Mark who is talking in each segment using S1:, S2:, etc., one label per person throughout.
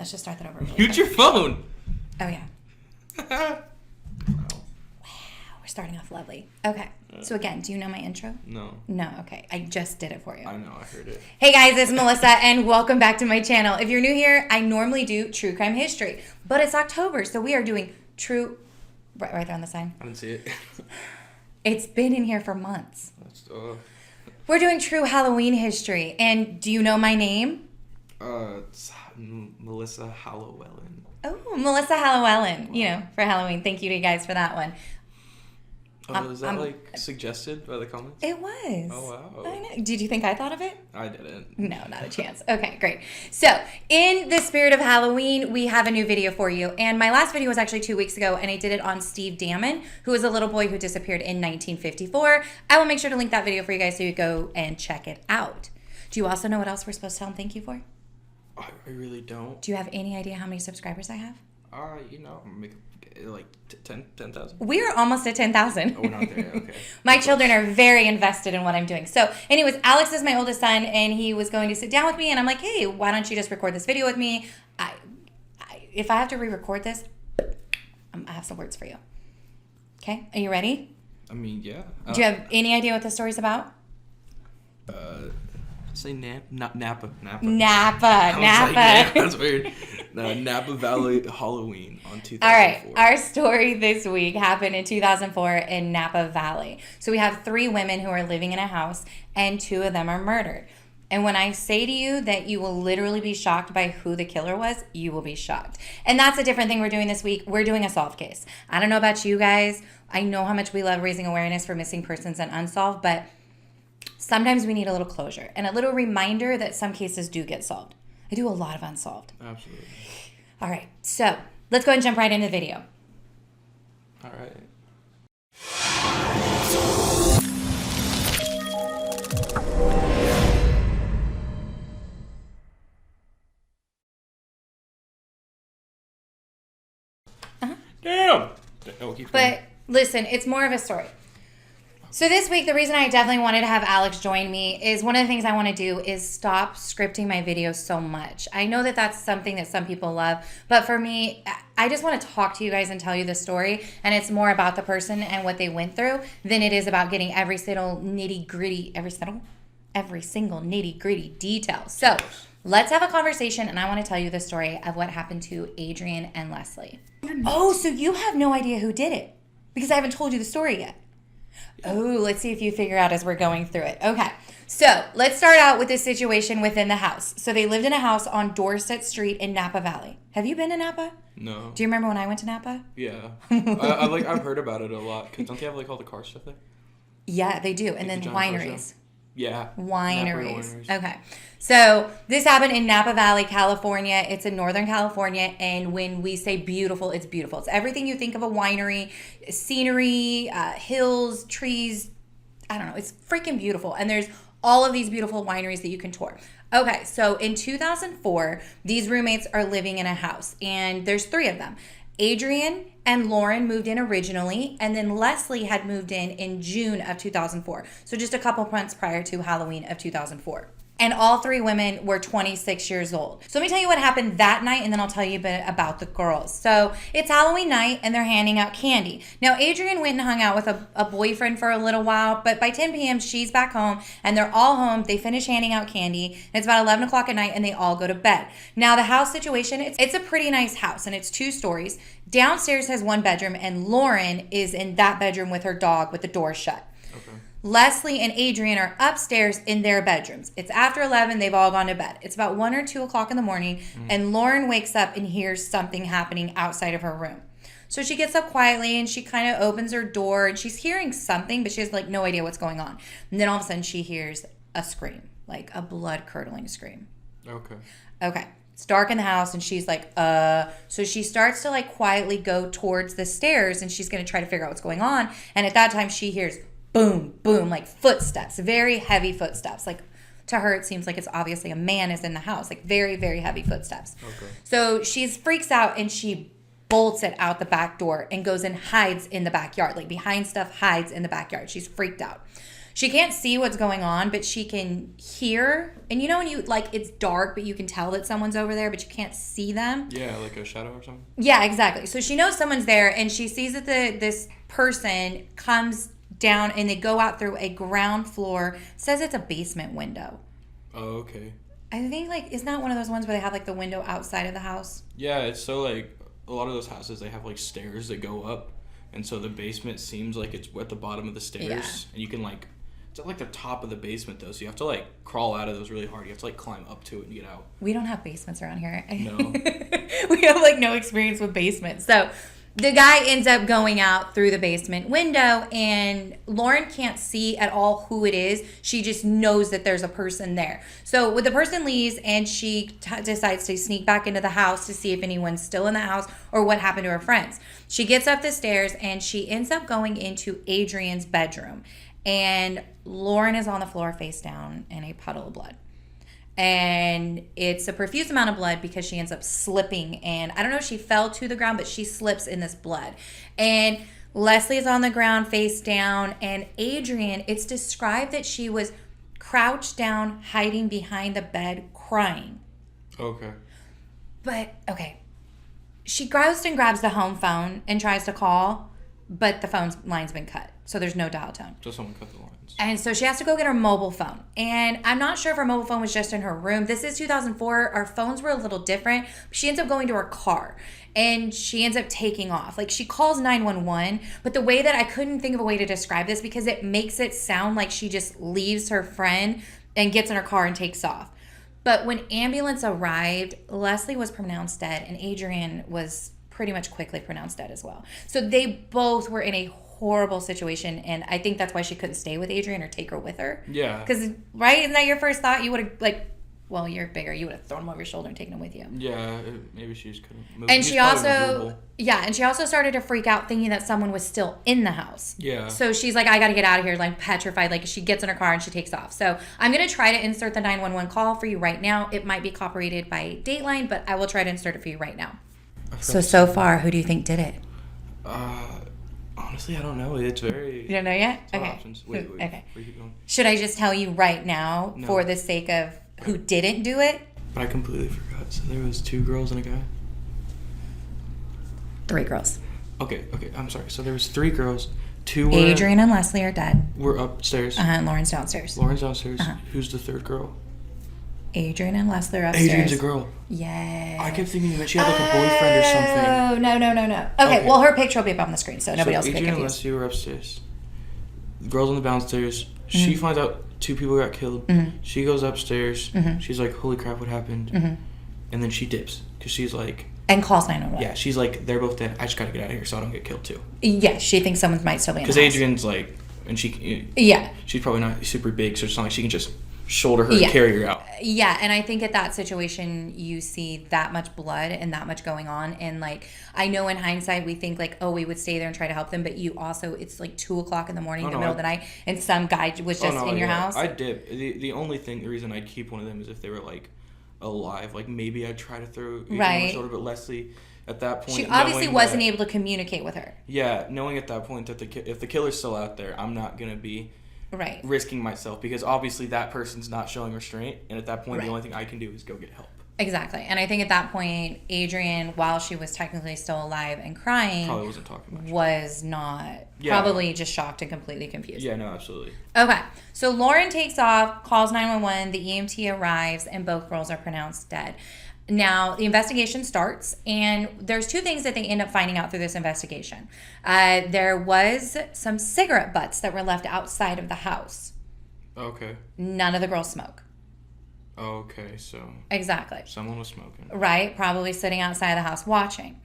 S1: let's just start that over. Really
S2: Mute your phone.
S1: Oh, yeah. Wow. We're starting off lovely. Okay. So, again, do you know my intro?
S2: No.
S1: No. Okay. I just did it for you.
S2: I know. I heard it.
S1: Hey, guys. It's Melissa, and welcome back to my channel. If you're new here, I normally do true crime history, but it's October, so we are doing true... Right there on the sign.
S2: I didn't see it.
S1: It's been in here for months.
S2: That's,
S1: We're doing true Halloween history, and do you know my name?
S2: it's Melissa Hallowellen.
S1: Oh, Melissa Hallowellen, wow. You know, for Halloween. Thank you to you guys for that one.
S2: Oh, is that suggested by the comments?
S1: It was.
S2: Oh, wow.
S1: I know. Did you think I thought of it?
S2: I didn't.
S1: No, not a chance. Okay, great. So, in the spirit of Halloween, we have a new video for you. And my last video was actually 2 weeks ago, and I did it on Steve Damon, who was a little boy who disappeared in 1954. I will make sure to link that video for you guys so you go and check it out. Do you also know what else we're supposed to tell them thank you for?
S2: I really don't.
S1: Do you have any idea how many subscribers I have?
S2: Like 10,000?
S1: We are almost at 10,000.
S2: Oh, we're not there. Okay.
S1: My children are very invested in what I'm doing. So anyways, Alex is my oldest son, and he was going to sit down with me, and I'm like, hey, why don't you just record this video with me? If I have to re-record this, I have some words for you. Okay? Are you ready?
S2: I mean, yeah.
S1: Do you have any idea what the story's about?
S2: Say Napa.
S1: Napa.
S2: That's weird. No, Napa Valley Halloween on 2004.
S1: All right. Our story this week happened in 2004 in Napa Valley. So we have 3 women who are living in a house, and 2 of them are murdered. And when I say to you that you will literally be shocked by who the killer was, you will be shocked. And that's a different thing we're doing this week. We're doing a solved case. I don't know about you guys. I know how much we love raising awareness for missing persons and unsolved, but sometimes we need a little closure and a little reminder that some cases do get solved. I do a lot of unsolved.
S2: Absolutely.
S1: All right, so let's go ahead and jump right into the video.
S2: All right. Damn! Oh,
S1: but listen, it's more of a story. So this week, the reason I definitely wanted to have Alex join me is one of the things I want to do is stop scripting my videos so much. I know that that's something that some people love, but for me, I just want to talk to you guys and tell you the story, and it's more about the person and what they went through than it is about getting every single nitty-gritty, every single nitty-gritty detail. So let's have a conversation, and I want to tell you the story of what happened to Adriane and Leslie. Oh, so you have no idea who did it because I haven't told you the story yet. Oh, let's see if you figure out as we're going through it. Okay, so let's start out with this situation within the house. So they lived in a house on Dorset Street in Napa Valley. Have you been to Napa?
S2: No.
S1: Do you remember when I went to Napa?
S2: Yeah. I've heard about it a lot. Cause don't they have all the car stuff there?
S1: Yeah, they do. And then wineries.
S2: Yeah.
S1: Wineries. Okay. So this happened in Napa Valley, California. It's in Northern California. And when we say beautiful, it's beautiful. It's everything you think of a winery, scenery, hills, trees. I don't know. It's freaking beautiful. And there's all of these beautiful wineries that you can tour. Okay. So in 2004, these roommates are living in a house, and there's 3 of them. Adriane and Lauren moved in originally, and then Leslie had moved in June of 2004. So just a couple months prior to Halloween of 2004. And all 3 women were 26 years old. So let me tell you what happened that night, and then I'll tell you a bit about the girls. So it's Halloween night, and they're handing out candy. Now, Adriane went and hung out with a boyfriend for a little while, but by 10 p.m., she's back home, and they're all home. They finish handing out candy, and it's about 11 o'clock at night, and they all go to bed. Now, the house situation, it's a pretty nice house, and it's 2 stories. Downstairs has 1 bedroom, and Lauren is in that bedroom with her dog with the door shut.
S2: Okay.
S1: Leslie and Adriane are upstairs in their bedrooms. It's after 11. They've all gone to bed. It's about 1 or 2 o'clock in the morning, and Lauren wakes up and hears something happening outside of her room. So she gets up quietly, and she kind of opens her door, and she's hearing something, but she has no idea what's going on. And then all of a sudden, she hears a scream, like a blood-curdling scream. Okay. It's dark in the house, and she's like, So she starts to quietly go towards the stairs, and she's going to try to figure out what's going on. And at that time, she hears boom, boom, footsteps, very heavy footsteps. To her, it seems like it's obviously a man is in the house, very, very heavy footsteps.
S2: Okay.
S1: So she freaks out, and she bolts it out the back door and goes and hides in the backyard, behind stuff, hides in the backyard. She's freaked out. She can't see what's going on, but she can hear. And you know when you, like, it's dark, but you can tell that someone's over there, but you can't see them?
S2: Yeah, like a shadow or something?
S1: Yeah, exactly. So she knows someone's there, and she sees that this person comes down, and they go out through a ground floor. It says it's a basement window.
S2: Oh, okay.
S1: I think, like, isn't that one of those ones where they have, like, the window outside of the house?
S2: Yeah, it's so, like, a lot of those houses, they have, like, stairs that go up. And so the basement seems like it's at the bottom of the stairs.
S1: Yeah.
S2: And you can, like, it's at, like, the top of the basement, though. So you have to, like, crawl out of those really hard. You have to, like, climb up to it and get out.
S1: We don't have basements around here.
S2: No.
S1: We have, like, no experience with basements. So the guy ends up going out through the basement window, and Lauren can't see at all who it is. She just knows that there's a person there. So when the person leaves, and she decides to sneak back into the house to see if anyone's still in the house or what happened to her friends. She gets up the stairs, and she ends up going into Adriane's bedroom. And Lauren is on the floor face down in a puddle of blood. And it's a profuse amount of blood because she ends up slipping, and I don't know if she fell to the ground, but she slips in this blood. And Leslie is on the ground face down, and Adriane, it's described that she was crouched down, hiding behind the bed, crying.
S2: Okay.
S1: But, okay, she goes and grabs the home phone and tries to call, but the phone line's been cut, so there's no dial tone.
S2: So someone cut the lines.
S1: And so she has to go get her mobile phone. And I'm not sure if her mobile phone was just in her room. This is 2004. Our phones were a little different. She ends up going to her car, and she ends up taking off. Like, she calls 911, but the way that I couldn't think of a way to describe this because it makes it sound like she just leaves her friend and gets in her car and takes off. But when ambulance arrived, Leslie was pronounced dead, and Adriane was pretty much quickly pronounced dead as well. So they both were in a horrible situation, and I think that's why she couldn't stay with Adriane or take her with her.
S2: Yeah.
S1: Because, right? Isn't that your first thought? You would have, like, well, you're bigger. You would have thrown him over your shoulder and taken him with you.
S2: Yeah, maybe she just couldn't move.
S1: And she also, and she also started to freak out thinking that someone was still in the house.
S2: Yeah.
S1: So she's like, I got to get out of here, like, petrified. Like, she gets in her car and she takes off. So I'm going to try to insert the 911 call for you right now. It might be copyrighted by Dateline, but I will try to insert it for you right now. So far, who do you think did it?
S2: Honestly, I don't know. It's very...
S1: You don't know yet?
S2: Okay.
S1: Options.
S2: Wait.
S1: Okay.
S2: Where are you going?
S1: Should I just tell you right now for the sake of who didn't do it?
S2: But I completely forgot. So there was 2 girls and a guy?
S1: 3 girls.
S2: Okay. I'm sorry. So there was 3 girls. 2 were...
S1: Adriane and Leslie are dead.
S2: We're upstairs.
S1: And Lauren's downstairs.
S2: Lauren's downstairs. Who's the 3rd girl?
S1: Adriane and Leslie are upstairs.
S2: Adriane's a girl.
S1: Yes.
S2: I kept thinking that she had like a boyfriend or something.
S1: Oh, no. Okay, well, her picture will be up on the screen, so nobody else will get
S2: Adriane and
S1: confused.
S2: Leslie were upstairs. The girls on the downstairs. She finds out 2 people got killed. She goes upstairs. She's like, holy crap, what happened? And then she dips because she's like...
S1: And calls 911.
S2: Yeah, she's like, they're both dead. I just got to get out of here so I don't get killed too.
S1: Yeah, she thinks someone might still be in the house.
S2: Because Adriane's like... And she...
S1: Yeah.
S2: She's probably not super big, so it's not like she can just... shoulder her and carry her out.
S1: Yeah, and I think at that situation you see that much blood and that much going on, and like I know in hindsight we think like, oh, we would stay there and try to help them, but you also, it's like 2:00 in the morning, in the middle of the night, and some guy was just in your house.
S2: I did. The reason I'd keep one of them is if they were like alive. Like maybe I'd try to throw on my shoulder, but Leslie at that point,
S1: she obviously wasn't able to communicate with her.
S2: Yeah, knowing at that point that if the killer's still out there, I'm not gonna be risking myself because obviously that person's not showing restraint, and at that point the only thing I can do is go get help.
S1: Exactly. And I think at that point Adriane, while she was technically still alive and crying,
S2: probably wasn't talking much.
S1: Was not probably just shocked and completely confused.
S2: Yeah, no, absolutely.
S1: Okay. So Lauren takes off, calls 911, the EMT arrives, and both girls are pronounced dead. Now, the investigation starts, and there's 2 things that they end up finding out through this investigation. There was some cigarette butts that were left outside of the house.
S2: Okay.
S1: None of the girls smoke.
S2: Okay, so...
S1: Exactly.
S2: Someone was smoking.
S1: Right, probably sitting outside the house watching.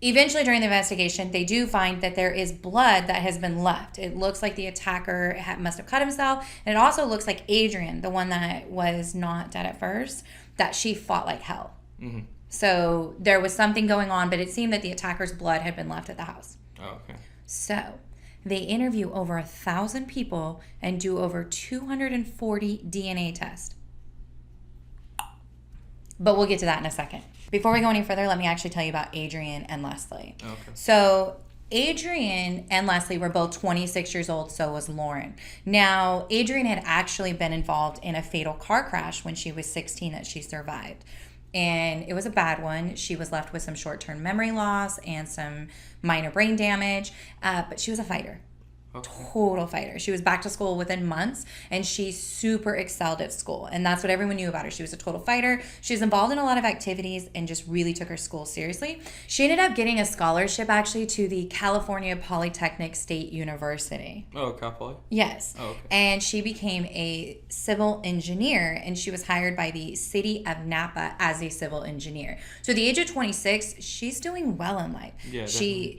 S1: Eventually, during the investigation, they do find that there is blood that has been left. It looks like the attacker must have cut himself, and it also looks like Adriane, the one that was not dead at first, that she fought like hell. Mm-hmm. So there was something going on, but it seemed that the attacker's blood had been left at the house.
S2: Oh, okay.
S1: So they interview over 1,000 people and do over 240 DNA tests. But we'll get to that in a second. Before we go any further, let me actually tell you about Adriane and Leslie. Okay. So Adriane and Leslie were both 26 years old, so was Lauren. Now, Adriane had actually been involved in a fatal car crash when she was 16 that she survived. And it was a bad one. She was left with some short-term memory loss and some minor brain damage, but she was a fighter. Total fighter. She was back to school within months, and she super excelled at school, and that's what everyone knew about her. She was a total fighter. She was involved in a lot of activities and just really took her school seriously. She ended up getting a scholarship actually to the California Polytechnic State University.
S2: Oh, Cal Poly?
S1: Yes.
S2: Oh, okay.
S1: And she became a civil engineer, and she was hired by the city of Napa as a civil engineer. So at the age of 26, she's doing well in life.
S2: Yeah,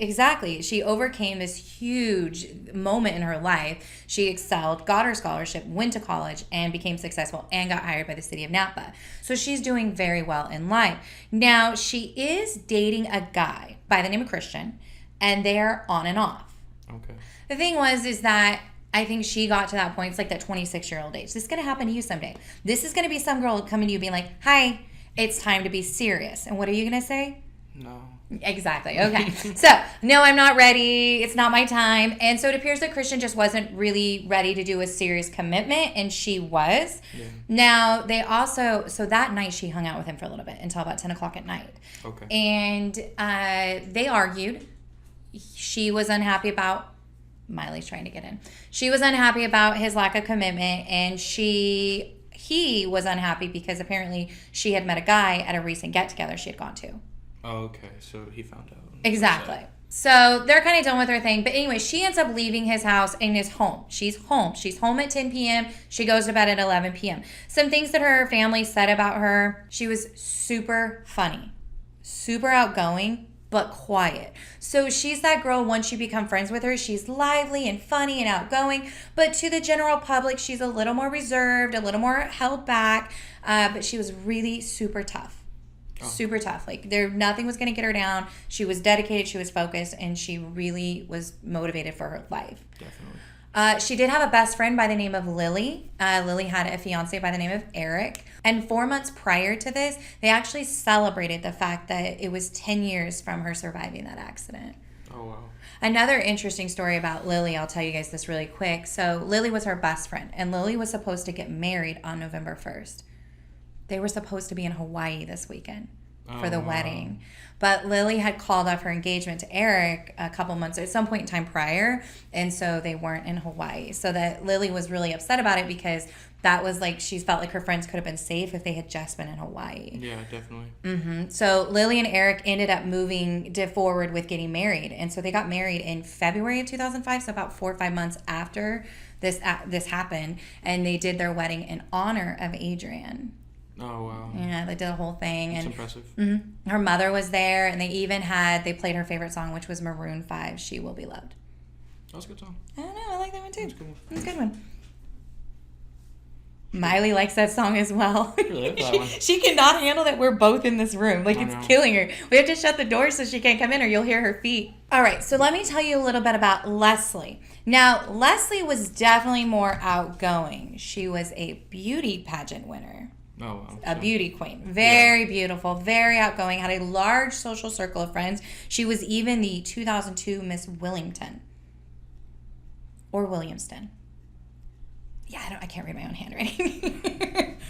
S1: Exactly. She overcame this huge moment in her life. She excelled, got her scholarship, went to college, and became successful and got hired by the city of Napa. So she's doing very well in life. Now, she is dating a guy by the name of Christian, and they're on and off.
S2: Okay.
S1: The thing is that I think she got to that point. It's like that 26-year-old age. This is going to happen to you someday. This is going to be some girl coming to you being like, hi, it's time to be serious. And what are you going to say?
S2: No.
S1: Exactly. Okay. So, no, I'm not ready. It's not my time. And so it appears that Christian just wasn't really ready to do a serious commitment, and she was.
S2: Yeah.
S1: Now, they also, so that night she hung out with him for a little bit until about 10 o'clock at night.
S2: Okay.
S1: And they argued. She was unhappy about, Miley's trying to get in. She was unhappy about his lack of commitment, and he was unhappy because apparently she had met a guy at a recent get-together she had gone to.
S2: Oh, okay. So he found out.
S1: Exactly. So they're kind of done with her thing. But anyway, she ends up leaving his house and is home. She's home. She's home at 10 p.m. She goes to bed at 11 p.m. Some things that her family said about her: she was super funny, super outgoing, but quiet. So she's that girl, once you become friends with her, she's lively and funny and outgoing. But to the general public, she's a little more reserved, a little more held back. But she was really super tough. Oh. Super tough. Like, nothing was going to get her down. She was dedicated, she was focused, and she really was motivated for her life.
S2: Definitely.
S1: She did have a best friend by the name of Lily. Lily had a fiance by the name of Eric. And 4 months prior to this, they actually celebrated the fact that it was 10 years from her surviving that accident.
S2: Oh, wow.
S1: Another interesting story about Lily, I'll tell you guys this really quick. So Lily was her best friend, and Lily was supposed to get married on November 1st. They were supposed to be in Hawaii this weekend for the wedding. But Lily had called off her engagement to Eric a couple months at some point in time prior, and so they weren't in Hawaii. So that Lily was really upset about it because that was like, she felt like her friends could have been safe if they had just been in Hawaii.
S2: Yeah, definitely.
S1: Mm-hmm. So Lily and Eric ended up moving forward with getting married, and so they got married in February of 2005, so about 4 or 5 months after this happened, and they did their wedding in honor of Adriane.
S2: Oh, wow.
S1: Yeah, they did a whole thing.
S2: That's
S1: and
S2: impressive.
S1: Mm-hmm. Her mother was there, and they played her favorite song, which was Maroon 5, She Will Be Loved.
S2: That was a good song.
S1: I don't know, I like that one too.
S2: That's a good one.
S1: It's a good one. Miley likes that song as well.
S2: I really like that one.
S1: She cannot handle that we're both in this room. Like, it's killing her. We have to shut the door so she can't come in, or you'll hear her feet. All right, so let me tell you a little bit about Leslie. Now, Leslie was definitely more outgoing. She was a beauty pageant winner.
S2: Oh, wow.
S1: A beauty queen. Very beautiful, very outgoing, had a large social circle of friends. She was even the 2002 Miss Wilmington. Or Williamston. Yeah, I can't read my own handwriting.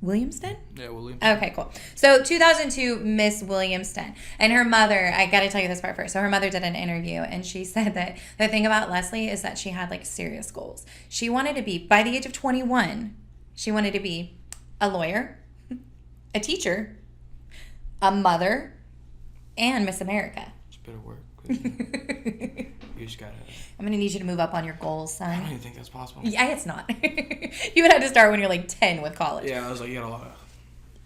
S1: Williamston?
S2: Yeah, Williamston.
S1: Okay, cool. So 2002 Miss Williamston. And her mother, I got to tell you this part first. So her mother did an interview, and she said that the thing about Leslie is that she had like serious goals. She wanted to be, by the age of 21, she wanted to be a lawyer, a teacher, a mother, and Miss America.
S2: It's a bit of work. You just gotta...
S1: I'm going to need you to move up on your goals, son.
S2: I don't even think that's possible.
S1: Yeah, it's not. You would have to start when you're like 10 with college.
S2: Yeah, I was like, you got a lot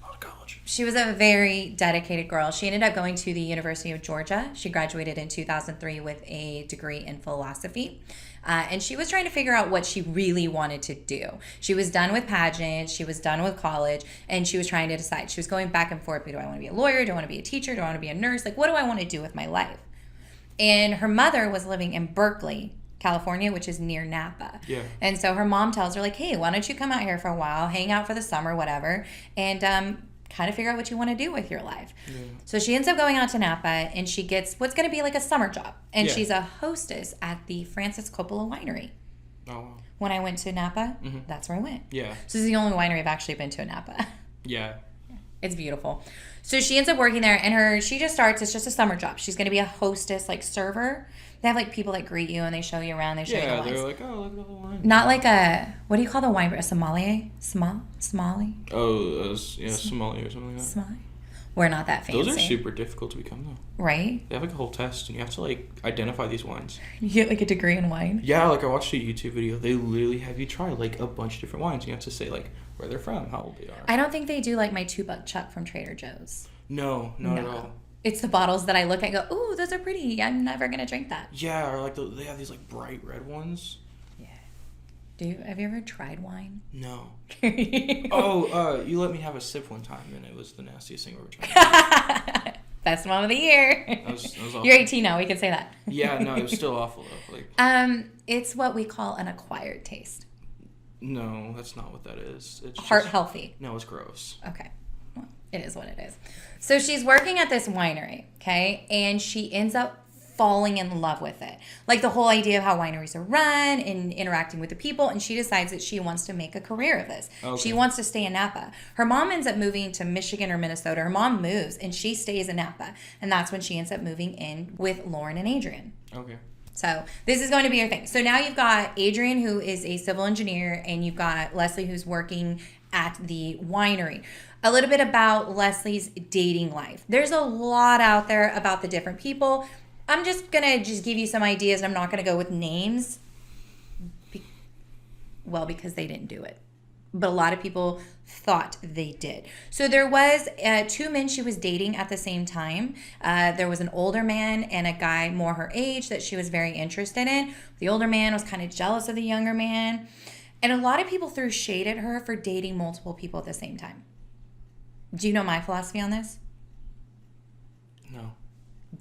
S2: of college.
S1: She was a very dedicated girl. She ended up going to the University of Georgia. She graduated in 2003 with a degree in philosophy. And she was trying to figure out what she really wanted to do. She was done with pageants. She was done with college. And she was trying to decide. She was going back and forth. Do I want to be a lawyer? Do I want to be a teacher? Do I want to be a nurse? Like, what do I want to do with my life? And her mother was living in Berkeley, California, which is near Napa.
S2: Yeah.
S1: And so her mom tells her, like, hey, why don't you come out here for a while, hang out for the summer, whatever, and kind of figure out what you want to do with your life.
S2: Yeah.
S1: So she ends up going out to Napa, and she gets what's going to be like a summer job. And
S2: Yeah.
S1: she's a hostess at the Francis Coppola Winery.
S2: Oh, wow.
S1: When I went to Napa, that's where I went.
S2: Yeah.
S1: So this is the only winery I've actually been to in Napa.
S2: Yeah.
S1: It's beautiful. So she ends up working there, and she just starts, it's just a summer job. She's going to be a hostess, like server. They have like people that greet you and they show you around. They show you the wines.
S2: Yeah, they're like, oh, look at all the wine.
S1: Not like a, what do you call the wine? A sommelier? Somali?
S2: Oh, yeah, Somali or something like that.
S1: Somali? We're not that fancy.
S2: Those are super difficult to become, though.
S1: Right?
S2: They have like a whole test, and you have to like identify these wines.
S1: You get like a degree in wine?
S2: Yeah, like I watched a YouTube video. They literally have you try like a bunch of different wines. You have to say like where they're from, how old they are.
S1: I don't think they do like my $2 chuck from Trader Joe's.
S2: No, not at all.
S1: It's the bottles that I look at and go, ooh, those are pretty. I'm never going to drink that.
S2: Yeah, or like they have these like bright red ones.
S1: Yeah. Have you ever tried wine?
S2: No. You let me have a sip one time, and it was the nastiest thing I've ever tried.
S1: Best one of the year.
S2: That was awful.
S1: You're 18 now. We can say that.
S2: Yeah, no, it was still awful though. Like,
S1: it's what we call an acquired taste.
S2: no, that's not what that is. It's
S1: Heart
S2: just,
S1: healthy.
S2: No, it's gross.
S1: Okay. Well, it is what it is. So she's working at this winery, okay? And she ends up falling in love with it. Like the whole idea of how wineries are run and interacting with the people. And she decides that she wants to make a career of this. Okay. She wants to stay in Napa. Her mom ends up moving to Michigan or Minnesota. Her mom moves and she stays in Napa. And that's when she ends up moving in with Lauren and Adriane.
S2: Okay.
S1: So this is going to be your thing. So now you've got Adriane, who is a civil engineer, and you've got Leslie, who's working at the winery. A little bit about Leslie's dating life. There's a lot out there about the different people. I'm just going to give you some ideas, and I'm not going to go with names. Because they didn't do it. But a lot of people thought they did. So there was 2 men she was dating at the same time. There was an older man and a guy more her age that she was very interested in. The older man was kind of jealous of the younger man. And a lot of people threw shade at her for dating multiple people at the same time. Do you know my philosophy on this?
S2: No.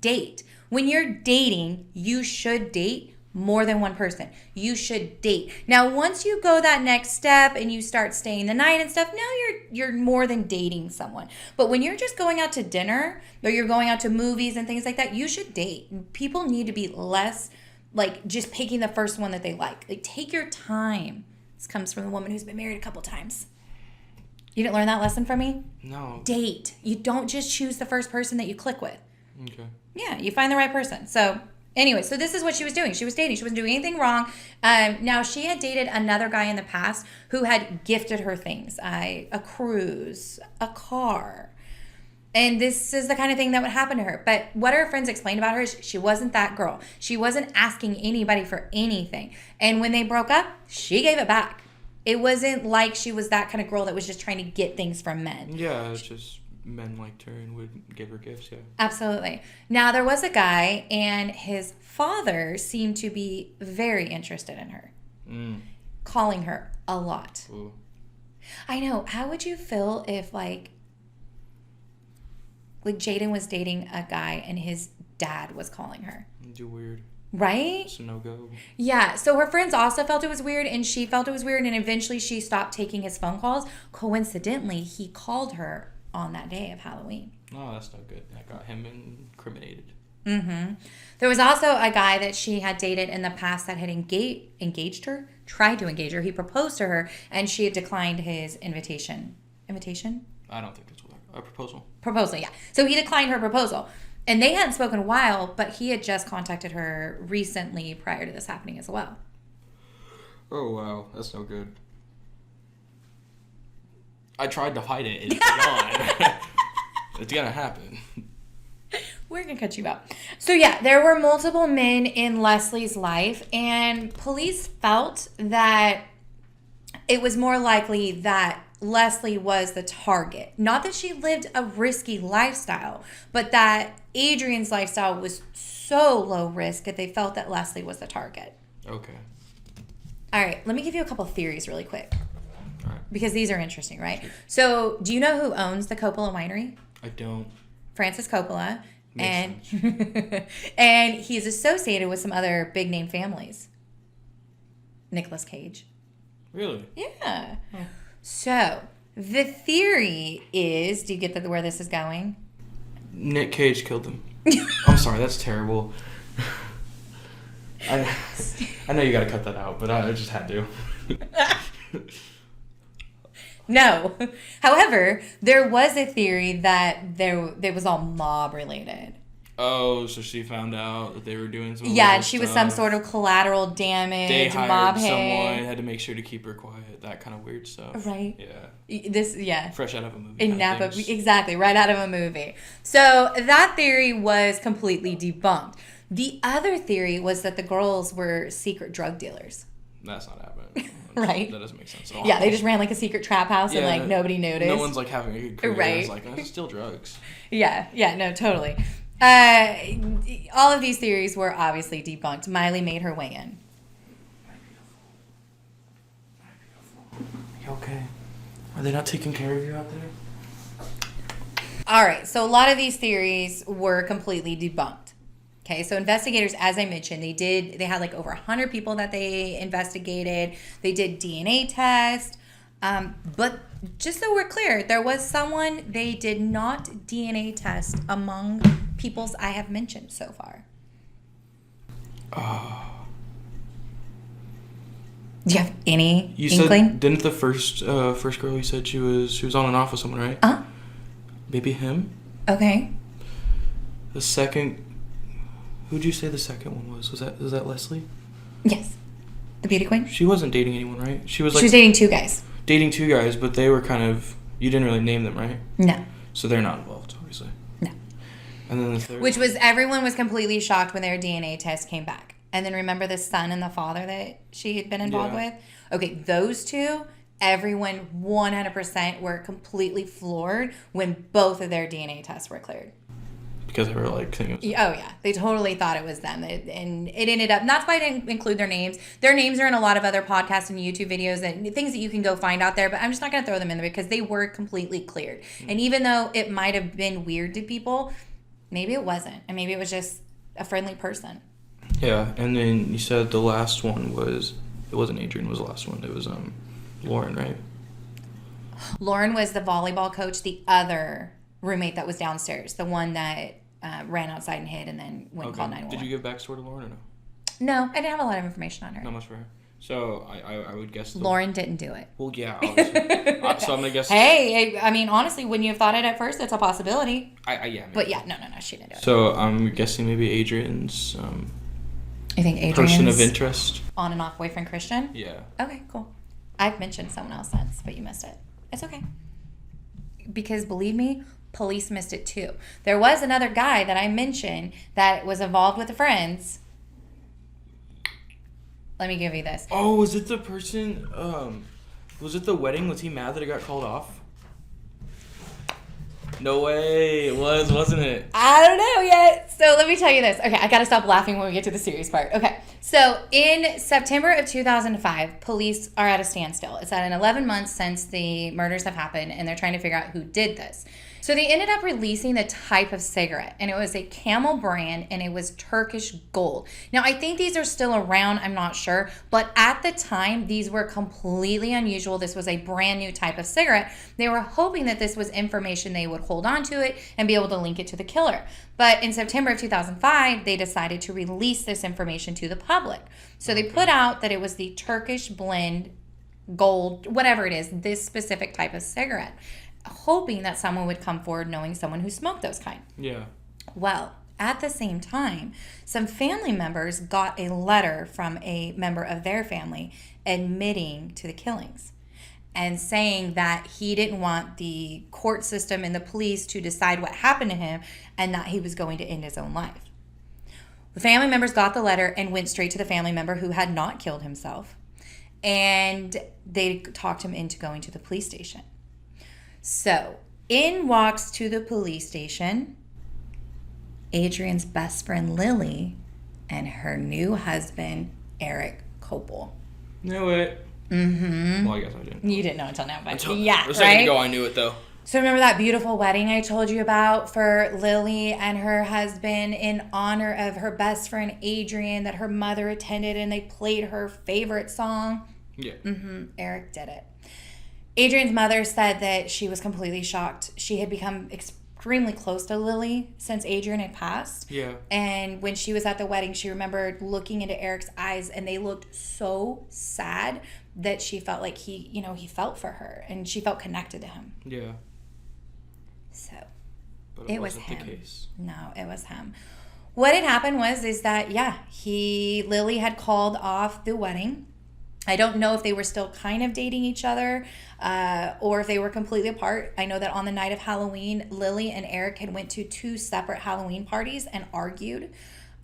S1: Date. When you're dating, you should date more than one person. You should date. Now, once you go that next step and you start staying the night and stuff, now you're more than dating someone. But when you're just going out to dinner or you're going out to movies and things like that, you should date. People need to be less like just picking the first one that they like. Like, take your time. This comes from the woman who's been married a couple times. You didn't learn that lesson from me?
S2: No.
S1: Date. You don't just choose the first person that you click with.
S2: Okay.
S1: Yeah, you find the right person. So anyway, so this is what she was doing. She was dating. She wasn't doing anything wrong. Now, she had dated another guy in the past who had gifted her things. A cruise, a car. And this is the kind of thing that would happen to her. But what her friends explained about her is she wasn't that girl. She wasn't asking anybody for anything. And when they broke up, she gave it back. It wasn't like she was that kind of girl that was just trying to get things from men.
S2: Yeah, it's just men liked her and would give her gifts, yeah.
S1: Absolutely. Now, there was a guy, and his father seemed to be very interested in her. Calling her a lot.
S2: Ooh.
S1: I know. How would you feel if, like Jaden was dating a guy and his dad was calling her?
S2: It'd be weird.
S1: Right?
S2: It's a no-go.
S1: Yeah. So her friends also felt it was weird, and she felt it was weird, and eventually she stopped taking his phone calls. Coincidentally, he called her on that day of Halloween.
S2: Oh, that's not good. That got him incriminated.
S1: Mm-hmm. There was also a guy that she had dated in the past that had engaged her, tried to engage her. He proposed to her, and she had declined his invitation. Invitation?
S2: I don't think that's what a proposal.
S1: Proposal, yeah. So he declined her proposal. And they hadn't spoken in a while, but he had just contacted her recently prior to this happening as well.
S2: Oh, wow. That's no good. I tried to hide it. It's gone. It's gonna happen.
S1: We're gonna cut you out. So yeah, there were multiple men in Leslie's life, and police felt that it was more likely that Leslie was the target. Not that she lived a risky lifestyle, but that Adriane's lifestyle was so low risk that they felt that Leslie was the target.
S2: Okay.
S1: All right, let me give you a couple theories really quick.
S2: All right.
S1: Because these are interesting, right? So, do you know who owns the Coppola Winery?
S2: I don't.
S1: Francis Coppola.
S2: Makes
S1: And and he's associated with some other big name families. Nicolas Cage.
S2: Really?
S1: Yeah. So, The theory is, do you get where this is going?
S2: Nick Cage killed him. I'm sorry, that's terrible. I know you got to cut that out, but I just had to.
S1: No. However, there was a theory that it was all mob related.
S2: Oh, so she found out that they were doing some.
S1: Yeah, and she was some sort of collateral damage.
S2: They hired
S1: mob
S2: someone, had to make sure to keep her quiet. That kind of weird stuff.
S1: Right.
S2: Yeah. Fresh out of a movie.
S1: In Napa, exactly, right out of a movie. So that theory was completely debunked. The other theory was that the girls were secret drug dealers.
S2: That's not happening.
S1: Right.
S2: That doesn't make sense at all.
S1: Yeah, they just ran like a secret trap house and like nobody noticed.
S2: No one's like having a good career.
S1: Right.
S2: It's like, that's still drugs.
S1: Yeah, no, totally. All of these theories were obviously debunked. Miley made her way in.
S2: My beautiful. You okay? Are they not taking care of you out there?
S1: All right, so a lot of these theories were completely debunked. Okay, so investigators, as I mentioned, they had like over 100 people that they investigated. They did DNA tests. But just so we're clear, there was someone they did not DNA test among peoples I have mentioned so far. Do you have any inkling?
S2: Said, didn't the first girl you said she was on and off with someone, right?
S1: Uh-huh.
S2: Maybe him?
S1: Okay.
S2: The second, who'd you say the second one was? Was that Leslie?
S1: Yes. The beauty queen?
S2: She wasn't dating anyone, right? She was
S1: dating two guys.
S2: Dating two guys, but they were kind of, you didn't really name them, right?
S1: No.
S2: So they're not involved, obviously.
S1: No.
S2: And then the third,
S1: which was, everyone was completely shocked when their DNA test came back. And then remember the son and the father that she had been involved with? Okay, those two, everyone 100% were completely floored when both of their DNA tests were cleared.
S2: Because they were like thinking.
S1: Oh yeah, they totally thought it was them, and it ended up. And that's why I didn't include their names. Their names are in a lot of other podcasts and YouTube videos and things that you can go find out there. But I'm just not going to throw them in there because they were completely cleared. And even though it might have been weird to people, maybe it wasn't, and maybe it was just a friendly person.
S2: Yeah, and then you said the last one was, it wasn't Adriane was the last one. It was Lauren, right?
S1: Lauren was the volleyball coach. The other roommate that was downstairs, the one that ran outside and hid and then went and called 911.
S2: Did you give backstory to Lauren or no?
S1: No, I didn't have a lot of information on her.
S2: Not much for her. So I would guess
S1: Lauren didn't do it.
S2: Well, yeah, obviously. So I'm gonna guess.
S1: Hey, I mean, honestly, wouldn't you have thought it at first? It's a possibility.
S2: Yeah. Maybe.
S1: But yeah, no, she didn't do it.
S2: So I'm guessing maybe Adriane's.
S1: You think Adriane's
S2: person of interest?
S1: On and off boyfriend Christian?
S2: Yeah.
S1: Okay, cool. I've mentioned someone else since, but you missed it. It's okay. Because believe me, police missed it too. There was another guy that I mentioned that was involved with the friends. Let me give you this.
S2: Oh, was it the person? Was it the wedding? Was he mad that it got called off? No way, it wasn't it?
S1: I don't know yet. So let me tell you this. Okay, I gotta stop laughing when we get to the serious part. Okay, so in September of 2005, police are at a standstill. It's at 11 months since the murders have happened, and they're trying to figure out who did this. So they ended up releasing the type of cigarette, and it was a Camel brand, and it was Turkish Gold. Now, I think these are still around, I'm not sure, but at the time, these were completely unusual. This was a brand new type of cigarette. They were hoping that this was information they would hold on to it and be able to link it to the killer. But in September of 2005, they decided to release this information to the public. So they put out that it was the Turkish blend gold, whatever it is, this specific type of cigarette, hoping that someone would come forward knowing someone who smoked those kind.
S2: Yeah.
S1: Well, at the same time, some family members got a letter from a member of their family admitting to the killings and saying that he didn't want the court system and the police to decide what happened to him and that he was going to end his own life. The family members got the letter and went straight to the family member who had not killed himself, and they talked him into going to the police station. So, in walks to the police station Adriane's best friend Lily and her new husband Eric Copel.
S2: Knew it.
S1: Mm-hmm.
S2: Well, I guess I didn't.
S1: You didn't know until now, but
S2: a second ago I knew it though.
S1: So remember that beautiful wedding I told you about for Lily and her husband in honor of her best friend Adriane that her mother attended and they played her favorite song?
S2: Yeah.
S1: Eric did it. Adriane's mother said that she was completely shocked. She had become extremely close to Lily since Adriane had passed.
S2: Yeah.
S1: And when she was at the wedding, she remembered looking into Eric's eyes, and they looked so sad that she felt like he felt for her, and she felt connected to him.
S2: Yeah.
S1: So
S2: But
S1: it was
S2: wasn't
S1: him.
S2: the case.
S1: No, it was him. What had happened is that Lily had called off the wedding. I don't know if they were still kind of dating each other or if they were completely apart. I know that on the night of Halloween, Lily and Eric had went to 2 separate Halloween parties and argued.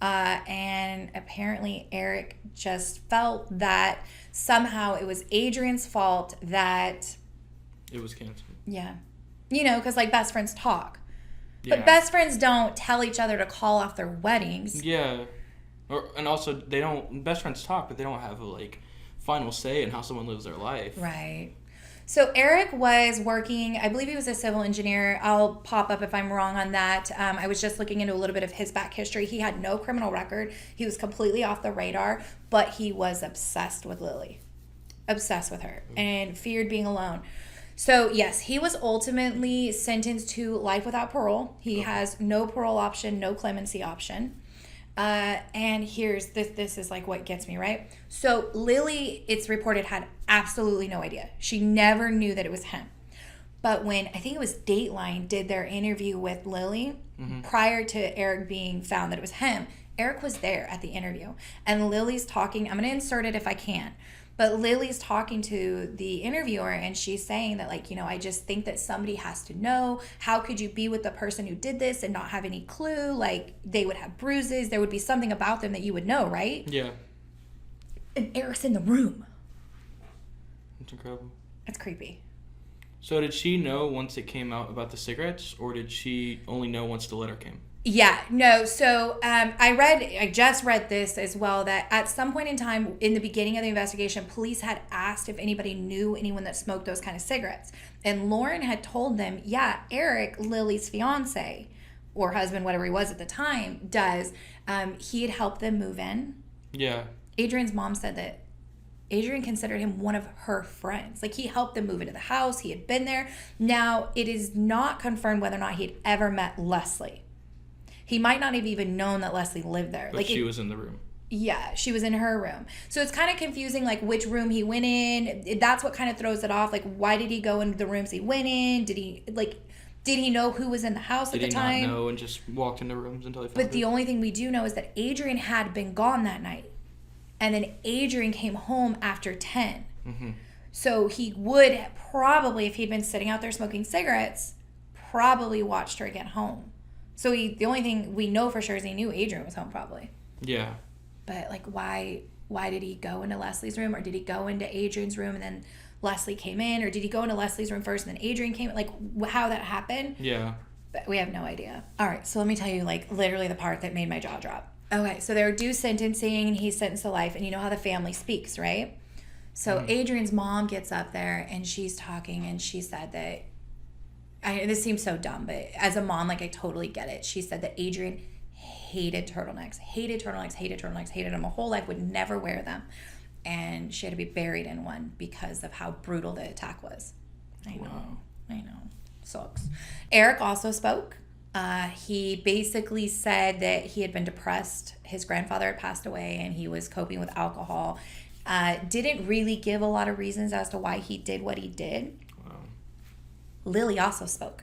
S1: And apparently Eric just felt that somehow it was Adriane's fault that...
S2: It was canceled.
S1: Yeah. Because best friends talk.
S2: Yeah.
S1: But best friends don't tell each other to call off their weddings.
S2: Yeah. And also, they don't... Best friends talk, but they don't have final say in how someone lives their life.
S1: Right. So Eric was working, I believe he was a civil engineer. I'll pop up if I'm wrong on that. I was just looking into a little bit of his back history. He had no criminal record. He was completely off the radar, but he was obsessed with Lily. Obsessed with her and feared being alone. So yes, he was ultimately sentenced to life without parole. He has no parole option, no clemency option. And here's this is what gets me, right? So Lily, it's reported, had absolutely no idea. She never knew that it was him. But when, I think it was Dateline, did their interview with Lily, prior to Eric being found that it was him, Eric was there at the interview. And Lily's talking, I'm going to insert it if I can. But Lily's talking to the interviewer, and she's saying that, I just think that somebody has to know. How could you be with the person who did this and not have any clue? They would have bruises. There would be something about them that you would know, right?
S2: Yeah.
S1: And Eric's in the room.
S2: It's incredible.
S1: That's creepy.
S2: So did she know once it came out about the cigarettes, or did she only know once the letter came?
S1: Yeah, no. So I just read this as well, that at some point in time in the beginning of the investigation, police had asked if anybody knew anyone that smoked those kind of cigarettes. And Lauren had told them, yeah, Eric, Lily's fiance or husband, whatever he was at the time, he had helped them move in.
S2: Yeah.
S1: Adriane's mom said that Adriane considered him one of her friends. He helped them move into the house. He had been there. Now, it is not confirmed whether or not he had ever met Leslie. He might not have even known that Leslie lived there.
S2: But she was in the room.
S1: Yeah, she was in her room. So it's kind of confusing, which room he went in. That's what kind of throws it off. Why did he go into the rooms he went in? Did he know who was in the house at the time?
S2: Did he not know and just walked into rooms until he found
S1: But the only thing we do know is that Adriane had been gone that night. And then Adriane came home after 10.
S2: Mm-hmm.
S1: So he would probably, if he'd been sitting out there smoking cigarettes, probably watched her get home. So the only thing we know for sure is he knew Adriane was home probably.
S2: Yeah.
S1: But why did he go into Leslie's room, or did he go into Adriane's room and then Leslie came in, or did he go into Leslie's room first and then Adriane came in? How that happened?
S2: Yeah.
S1: But we have no idea. All right, so let me tell you literally the part that made my jaw drop. Okay, so they were due sentencing and he's sentenced to life, and you know how the family speaks, right? So Adriane's mom gets up there and she's talking, and she said that, this seems so dumb, but as a mom, I totally get it. She said that Adriane hated turtlenecks, hated them her whole life, would never wear them. And she had to be buried in one because of how brutal the attack was. I know. Sucks. Eric also spoke. He basically said that he had been depressed. His grandfather had passed away and he was coping with alcohol. Didn't really give a lot of reasons as to why he did what he did. Lily also spoke.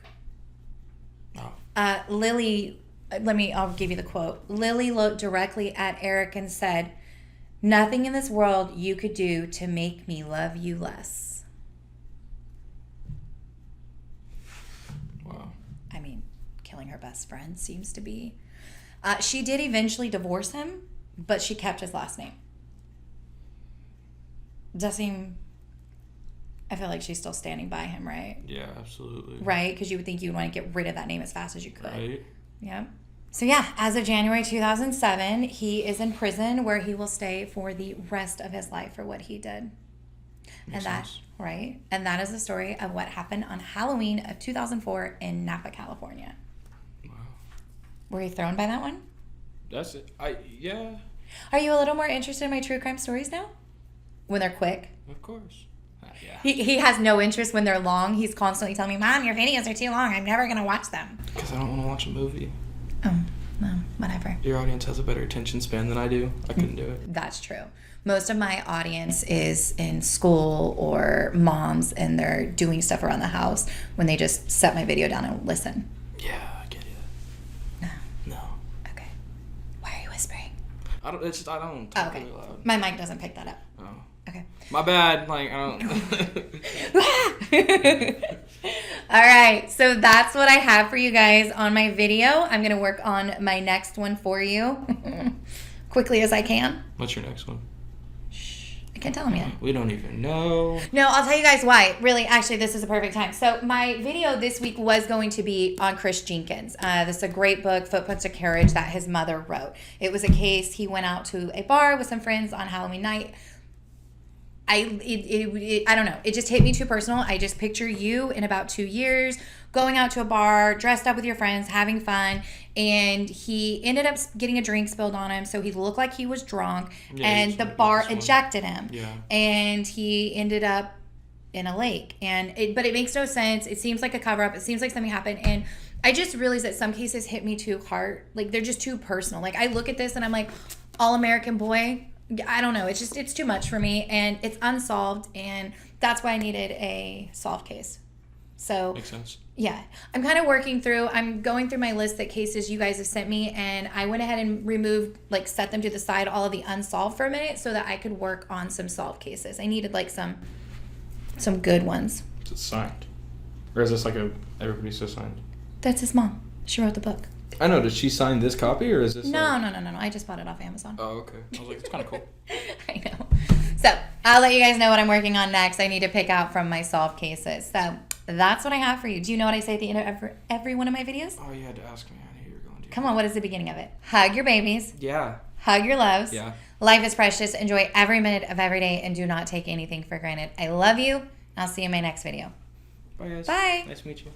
S1: Lily, I'll give you the quote. Lily looked directly at Eric and said, "Nothing in this world you could do to make me love you less."
S2: Wow.
S1: Killing her best friend seems to be. She did eventually divorce him, but she kept his last name. Does seem... I feel like she's still standing by him, right?
S2: Yeah, absolutely.
S1: Right? Because you would think you would want to get rid of that name as fast as you could.
S2: Right.
S1: Yeah. So yeah, as of January 2007, he is in prison where he will stay for the rest of his life for what he did.
S2: Makes sense.
S1: Right? And that is the story of what happened on Halloween of 2004 in Napa, California.
S2: Wow.
S1: Were you thrown by that one?
S2: That's it. Yeah.
S1: Are you a little more interested in my true crime stories now? When they're quick?
S2: Of course. Yeah.
S1: He has no interest when they're long. He's constantly telling me, Mom, your videos are too long. I'm never going to watch them.
S2: Because I don't want to watch a movie.
S1: Oh, well, whatever.
S2: Your audience has a better attention span than I do. I couldn't do it.
S1: That's true. Most of my audience is in school or moms, and they're doing stuff around the house when they just set my video down and listen.
S2: Yeah, I get it. No.
S1: Okay. Why are you whispering?
S2: I don't talk really loud.
S1: My mic doesn't pick that up.
S2: Oh.
S1: Okay.
S2: My bad. Like, I don't...
S1: All right. So that's what I have for you guys on my video. I'm going to work on my next one for you quickly as I can.
S2: What's your next one?
S1: I can't tell them yet.
S2: We don't even know.
S1: No, I'll tell you guys why. Really, actually, this is a perfect time. So my video this week was going to be on Chris Jenkins. This is a great book, Footprints of Courage, that his mother wrote. It was a case. He went out to a bar with some friends on Halloween night. I don't know. It just hit me too personal. I just picture you in about 2 years going out to a bar, dressed up with your friends, having fun, and he ended up getting a drink spilled on him, so he looked like he was drunk, and the bar ejected him.
S2: Yeah. And
S1: he ended up in a lake. But it makes no sense. It seems like a cover-up. It seems like something happened, and I just realized that some cases hit me too hard. Like, they're just too personal. Like, I look at this and I'm like, all-American boy. I don't know. It's too much for me, and it's unsolved, and that's why I needed a solved case. So
S2: makes sense.
S1: Yeah, I'm kind of I'm going through my list of cases you guys have sent me, and I went ahead and removed, set them to the side, all of the unsolved for a minute, so that I could work on some solved cases. I needed some good ones.
S2: Is it signed, or is this everybody so signed?
S1: That's his mom. She wrote the book.
S2: I know. Did she sign this copy, or is this?
S1: No. I just bought it off Amazon.
S2: Oh, okay. I was like, it's kind of cool.
S1: I know. So I'll let you guys know what I'm working on next. I need to pick out from my solved cases. So that's what I have for you. Do you know what I say at the end of every one of my videos?
S2: Oh, you had to ask me. I knew you were going to.
S1: Come on, what is the beginning of it? Hug your babies.
S2: Yeah.
S1: Hug your loves.
S2: Yeah.
S1: Life is precious. Enjoy every minute of every day, and do not take anything for granted. I love you. I'll see you in my next video.
S2: Bye, guys.
S1: Bye.
S2: Nice to meet you.